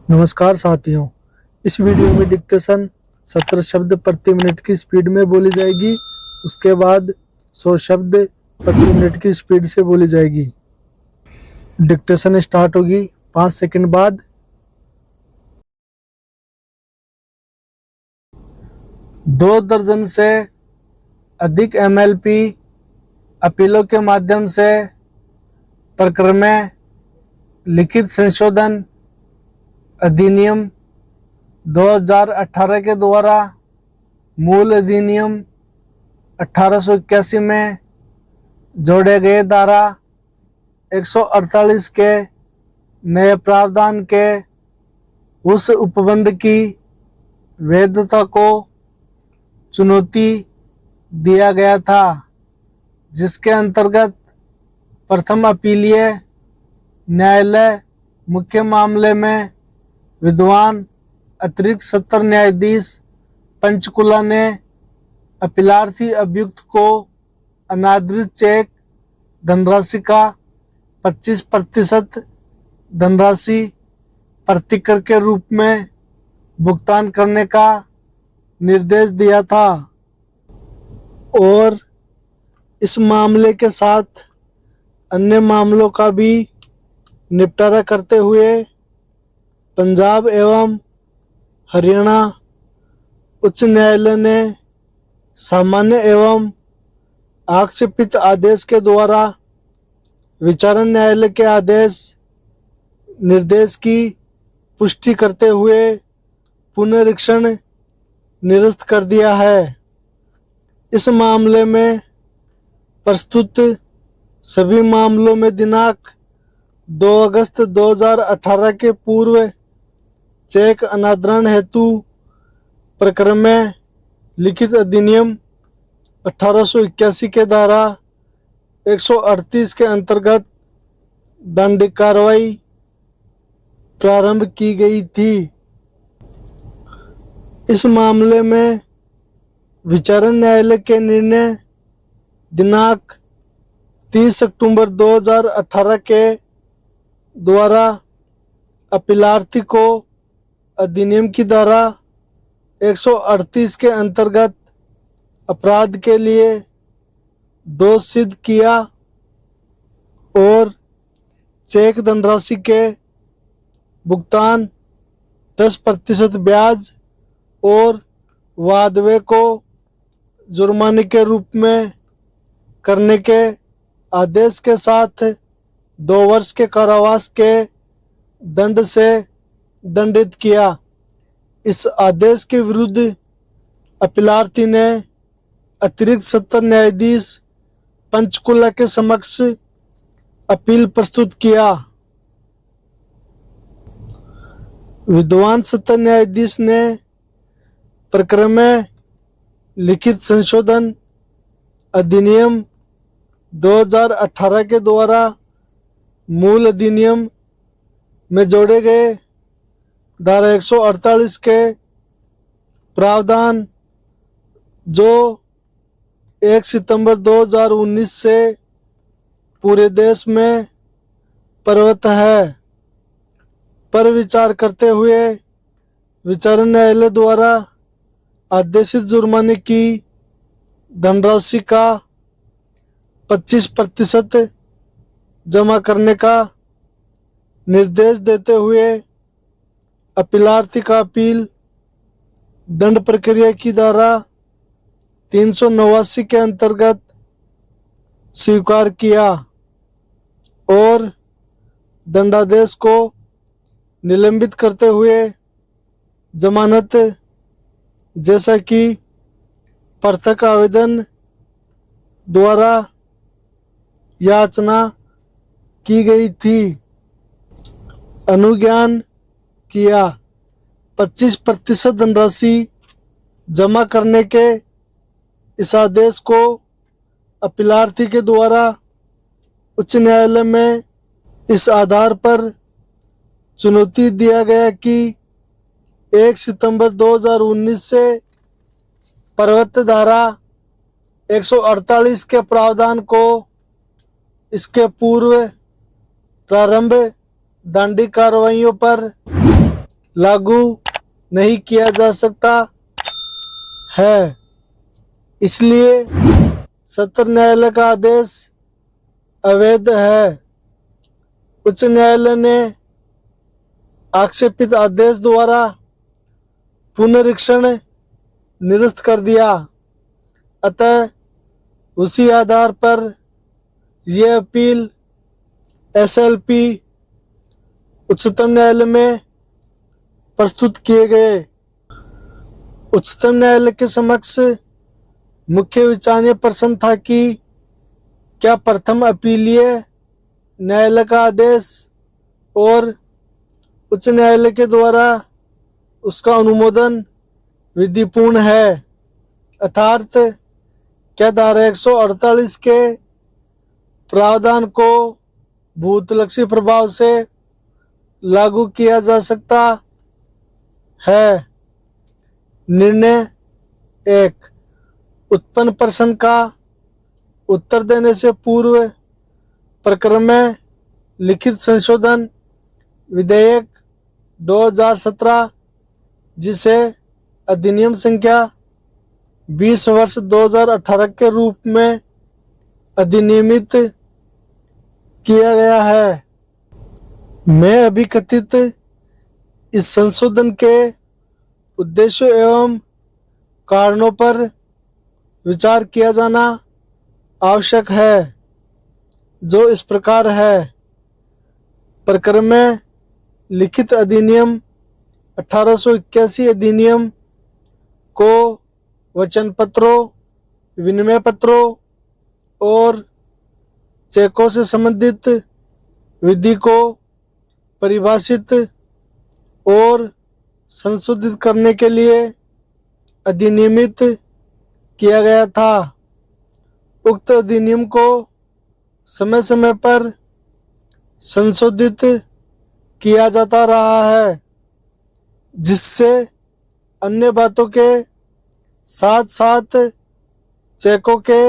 नमस्कार साथियों। इस वीडियो में डिक्टेशन 70 शब्द प्रति मिनट की स्पीड में बोली जाएगी। उसके बाद 100 शब्द प्रति मिनट की स्पीड से बोली जाएगी। डिक्टेशन स्टार्ट होगी 5 सेकंड बाद। 2 दर्जन से अधिक MLP अपीलों के माध्यम से प्रकरण में लिखित संशोधन अधिनियम 2018 के द्वारा मूल अधिनियम 1881 में जोड़े गए धारा 148 के नए प्रावधान के उस उपबंध की वैधता को चुनौती दिया गया था, जिसके अंतर्गत प्रथम अपीलीय न्यायालय मुख्य मामले में विद्वान अतिरिक्त सत्र न्यायाधीश पंचकुला ने अपीलार्थी अभियुक्त को अनादृत चेक धनराशि का 25% धनराशि प्रतिकर के रूप में भुगतान करने का निर्देश दिया था और इस मामले के साथ अन्य मामलों का भी निपटारा करते हुए पंजाब एवं हरियाणा उच्च न्यायालय ने सामान्य एवं आक्षेपित आदेश के द्वारा विचारण न्यायालय के आदेश निर्देश की पुष्टि करते हुए पुनरीक्षण निरस्त कर दिया है। इस मामले में प्रस्तुत सभी मामलों में दिनांक 2 अगस्त 2018 के पूर्व चेक अनादरण हेतु प्रकरण में लिखित अधिनियम 1881 के धारा 138 के अंतर्गत दंडिक कार्रवाई प्रारंभ की गई थी। इस मामले में विचारण न्यायालय के निर्णय दिनांक 30 अक्टूबर 2018 के द्वारा अपीलार्थी को अधिनियम की धारा 138 के अंतर्गत अपराध के लिए दोष सिद्ध किया और चेक धनराशि के भुगतान 10% ब्याज और वादवे को जुर्माने के रूप में करने के आदेश के साथ 2 वर्ष के कारावास के दंड से दंडित किया। इस आदेश के विरुद्ध अपीलार्थी ने अतिरिक्त सत्र न्यायाधीश पंचकुला के समक्ष अपील प्रस्तुत किया। विद्वान सत्र न्यायाधीश ने प्रकरण में लिखित संशोधन अधिनियम 2018 के द्वारा मूल अधिनियम में जोड़े गए धारा 148 के प्रावधान जो 1 सितंबर 2019 से पूरे देश में प्रवृत्त है पर विचार करते हुए विचारण न्यायालय द्वारा आदेशित जुर्माने की धनराशि का 25% जमा करने का निर्देश देते हुए अपीलार्थी का अपील दंड प्रक्रिया की धारा 389 के अंतर्गत स्वीकार किया और दंडादेश को निलंबित करते हुए जमानत जैसा कि पृथक आवेदन द्वारा याचना की गई थी अनुज्ञान किया। 25% धनराशि जमा करने के इस आदेश को अपीलार्थी के द्वारा उच्च न्यायालय में इस आधार पर चुनौती दिया गया कि 1 सितंबर 2019 से प्रवृत्त धारा 148 के प्रावधान को इसके पूर्व प्रारंभ दंडिक कार्रवाइयों पर लागू नहीं किया जा सकता है। इसलिए सत्र न्यायालय का आदेश अवैध है। उच्च न्यायालय ने आक्षेपित आदेश द्वारा पुनरीक्षण निरस्त कर दिया। अतः उसी आधार पर यह अपील एसएलपी उच्चतम न्यायालय में प्रस्तुत किए गए। उच्चतम न्यायालय के समक्ष मुख्य विचारणीय प्रश्न था कि क्या प्रथम अपीलीय न्यायालय का आदेश और उच्च न्यायालय के द्वारा उसका अनुमोदन विधिपूर्ण है, अर्थात क्या धारा 148 के प्रावधान को भूतलक्षी प्रभाव से लागू किया जा सकता है। निर्णय 1। उत्पन्न प्रश्न का उत्तर देने से पूर्व प्रकरण में लिखित संशोधन विधेयक 2017 जिसे अधिनियम संख्या 20/2018 के रूप में अधिनियमित किया गया है में अभिकथित इस संशोधन के उद्देश्यों एवं कारणों पर विचार किया जाना आवश्यक है, जो इस प्रकार है। प्रकरण में लिखित अधिनियम 1881 अधिनियम को वचन पत्रों, विनिमय पत्रों और चेकों से संबंधित विधि को परिभाषित और संशोधित करने के लिए अधिनियमित किया गया था। उक्त अधिनियम को समय समय पर संशोधित किया जाता रहा है, जिससे अन्य बातों के साथ साथ चेकों के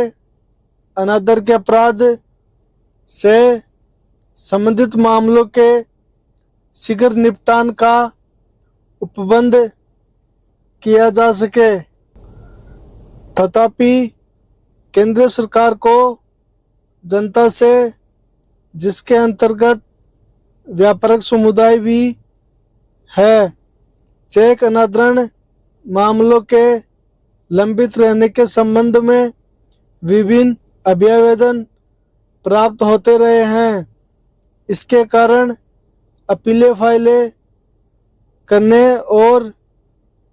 अनादर के अपराध से संबंधित मामलों के शीघ्र निपटान का उपबंध किया जा सके। तथापि केंद्र सरकार को जनता से, जिसके अंतर्गत व्यापारिक समुदाय भी है, चेक अनादरण मामलों के लंबित रहने के संबंध में विभिन्न अभ्यावेदन प्राप्त होते रहे हैं। इसके कारण अपीलें फाइलें करने और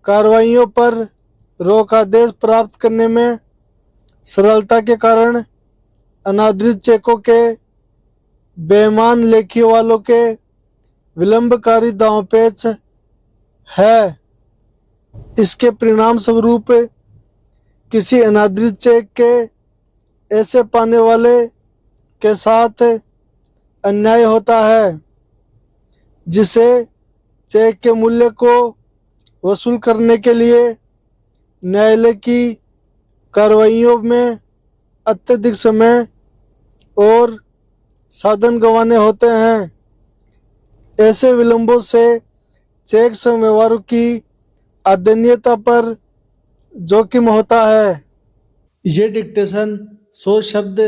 कार्रवाइयों पर रोक आदेश प्राप्त करने में सरलता के कारण अनादृत चेकों के बेईमान लेखी वालों के विलंबकारी दांवपेच है। इसके परिणाम स्वरूप किसी अनादृत चेक के ऐसे पाने वाले के साथ अन्याय होता है, जिसे चेक के मूल्य को वसूल करने के लिए न्यायालय की कार्रवाइयों में अत्यधिक समय और साधन गंवाने होते हैं। ऐसे विलंबों से चेक संव्यवहारों की अद्यतनता पर जोखिम होता है। ये डिक्टेशन 100 शब्द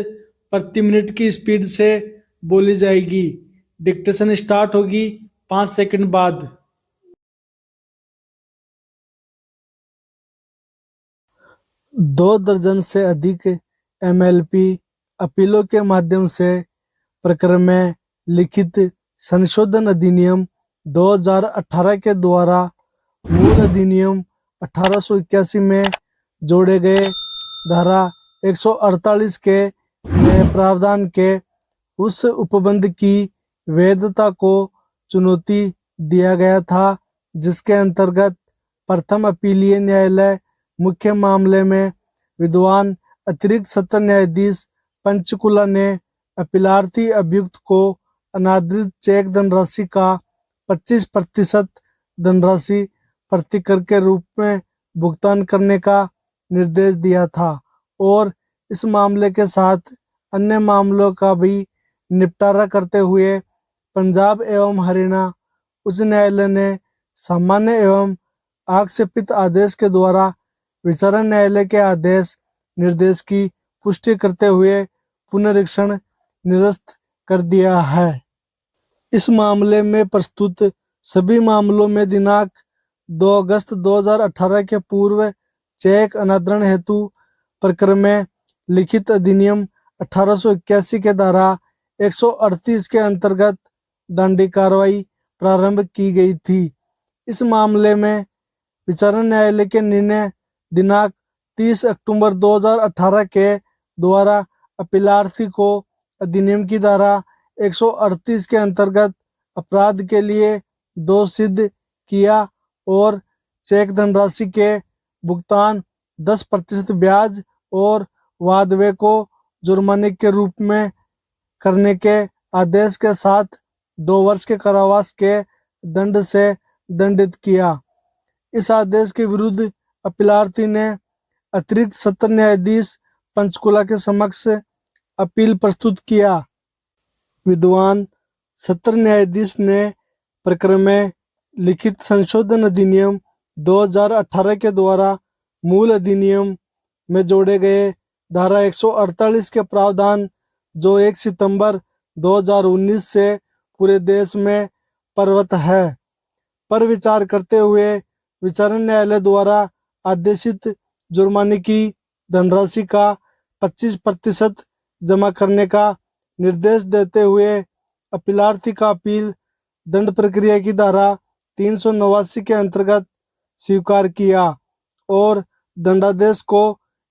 प्रति मिनट की स्पीड से बोली जाएगी। डिक्टेशन स्टार्ट होगी 5 सेकंड बाद। 2 दर्जन से अधिक एमएलपी अपीलों के माध्यम से प्रकरण में लिखित संशोधन अधिनियम 2018 के द्वारा मूल अधिनियम 1881 में जोड़े गए धारा 148 के नए प्रावधान के उस उपबंध की वैधता को चुनौती दिया गया था, जिसके अंतर्गत प्रथम अपीलीय न्यायालय मुख्य मामले में विद्वान अतिरिक्त सत्र न्यायाधीश पंचकुला ने अपीलार्थी अभियुक्त को अनादृत चेक धनराशि का 25% धनराशि प्रतिकर के रूप में भुगतान करने का निर्देश दिया था और इस मामले के साथ अन्य मामलों का भी निपटारा करते हुए पंजाब एवं हरियाणा उच्च न्यायालय ने सामान्य एवं आक्षेपित आदेश के द्वारा विचारण न्यायालय के आदेश निर्देश की पुष्टि करते हुए पुनरीक्षण निरस्त कर दिया है। इस मामले में प्रस्तुत सभी मामलों में दिनांक 2 अगस्त 2018 के पूर्व चेक अनादरण हेतु प्रकरण में लिखित अधिनियम 1881 के धारा 138 के अंतर्गत दंडी कार्रवाई प्रारंभ की गई थी। इस मामले में विचारण न्यायालय के निर्णय दिनांक 30 अक्टूबर 2018 के द्वारा अपीलार्थी को अधिनियम की धारा 138 के अंतर्गत अपराध के लिए दोष सिद्ध किया और चेक धनराशि के भुगतान 10% ब्याज और वाद व्यय को जुर्माने के रूप में करने के आदेश के साथ 2 वर्ष के कारावास के दंड से दंडित किया। इस आदेश के विरुद्ध अपीलार्थी ने अतिरिक्त सत्र न्यायाधीश पंचकुला के समक्ष अपील प्रस्तुत किया। विद्वान सत्र न्यायाधीश ने प्रकरण में लिखित संशोधन अधिनियम 2018 के द्वारा मूल अधिनियम में जोड़े गए धारा 148 के प्रावधान जो 1 सितंबर 2019 से पूरे देश में प्रवृत्त है पर विचार करते हुए विचारण न्यायालय द्वारा आदेशित जुर्माने की धनराशि का 25% जमा करने का निर्देश देते हुए अपीलार्थी का अपील दंड प्रक्रिया की धारा 389 के अंतर्गत स्वीकार किया और दंडादेश को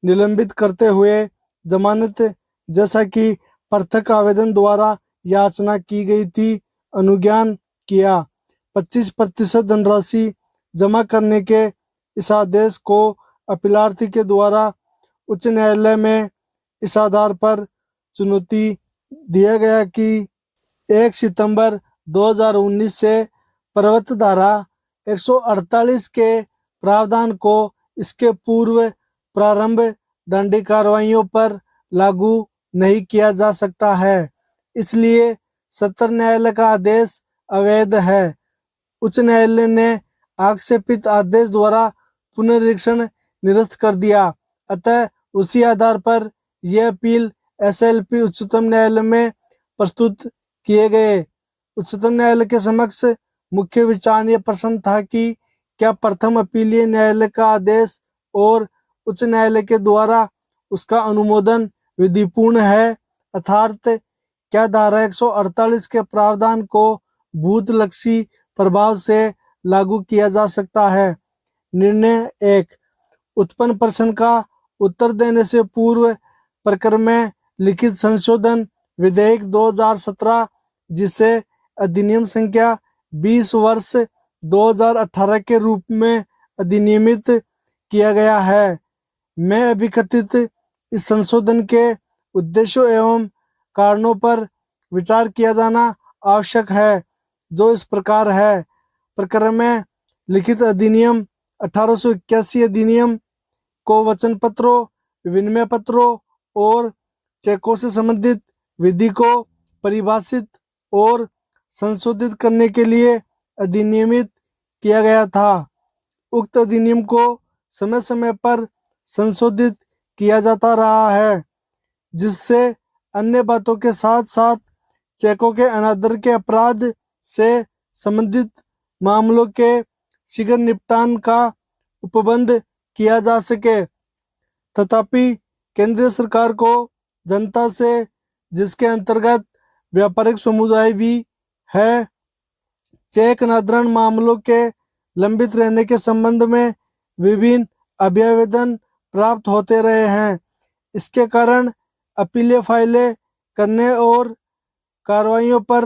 निलंबित करते हुए जमानत जैसा कि पृथक आवेदन द्वारा याचना की गई थी अनुज्ञान किया। 25% धनराशि जमा करने के इस आदेश को अपीलार्थी के द्वारा उच्च न्यायालय में इस आधार पर चुनौती दिया गया कि 1 सितंबर 2019 से प्रवृत्त धारा 148 के प्रावधान को इसके पूर्व प्रारंभ दंडी कार्रवाइयों पर लागू नहीं किया जा सकता है, इसलिए सत्र न्यायालय का आदेश अवैध है। उच्च न्यायालय ने आक्षेपित आदेश द्वारा पुनरीक्षण निरस्त कर दिया, अतः उसी आधार पर यह अपील एसएलपी उच्चतम न्यायालय में प्रस्तुत किए गए। उच्चतम न्यायालय के समक्ष मुख्य विचार यह प्रश्न था कि क्या प्रथम अपीलीय न्यायालय का आदेश और उच्च न्यायालय के द्वारा उसका अनुमोदन विधिपूर्ण है, अर्थात क्या धारा 148 के प्रावधान को भूतलक्षी प्रभाव से लागू किया जा सकता है। निर्णय 1 उत्पन्न प्रश्न का उत्तर देने से पूर्व प्रकरण में लिखित संशोधन विधेयक 2017 जिसे अधिनियम संख्या 20 वर्ष 2018 के रूप में अधिनियमित किया गया है में अभिकथित इस संशोधन के उद्देश्यों एवं कारणों पर विचार किया जाना आवश्यक है, जो इस प्रकार है। प्रकरण में लिखित अधिनियम 1881 अधिनियम को वचन पत्रों, विनिमय पत्रों और चेकों से संबंधित विधि को परिभाषित और संशोधित करने के लिए अधिनियमित किया गया था। उक्त अधिनियम को समय समय पर संशोधित किया जाता रहा है, जिससे अन्य बातों के साथ साथ चेकों के अनादर के अपराध से संबंधित मामलों के शीघ्र निपटान का उपबंध किया जा सके। तथापि केंद्र सरकार को जनता से, जिसके अंतर्गत व्यापारिक समुदाय भी है, चेक अनादरण मामलों के लंबित रहने के संबंध में विभिन्न अभ्यावेदन प्राप्त होते रहे हैं। इसके कारण अपीलें फाइलें करने और कार्रवाइयों पर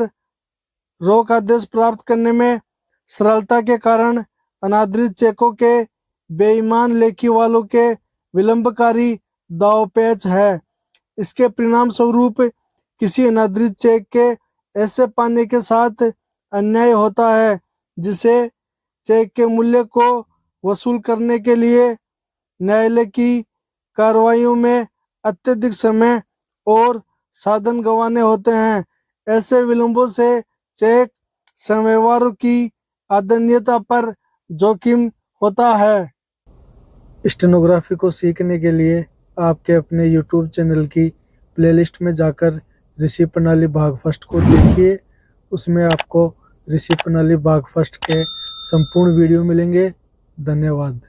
रोक आदेश प्राप्त करने में सरलता के कारण अनादरित चेकों के बेईमान लेखी वालों के विलंबकारी दांवपेच है। इसके परिणाम स्वरूप किसी अनादरित चेक के ऐसे पाने के साथ अन्याय होता है जिसे चेक के मूल्य को वसूल करने के लिए न्यायालय की कार्रवाइयों में अत्यधिक समय और साधन गंवाने होते हैं। ऐसे विलंबों से चेक संव्यवहारों की आदरणीयता पर जोखिम होता है। स्टेनोग्राफी को सीखने के लिए आपके अपने YouTube चैनल की प्लेलिस्ट में जाकर ऋषि प्रणाली भाग फर्स्ट को देखिए। उसमें आपको ऋषि प्रणाली भाग फर्स्ट के संपूर्ण वीडियो मिलेंगे। धन्यवाद।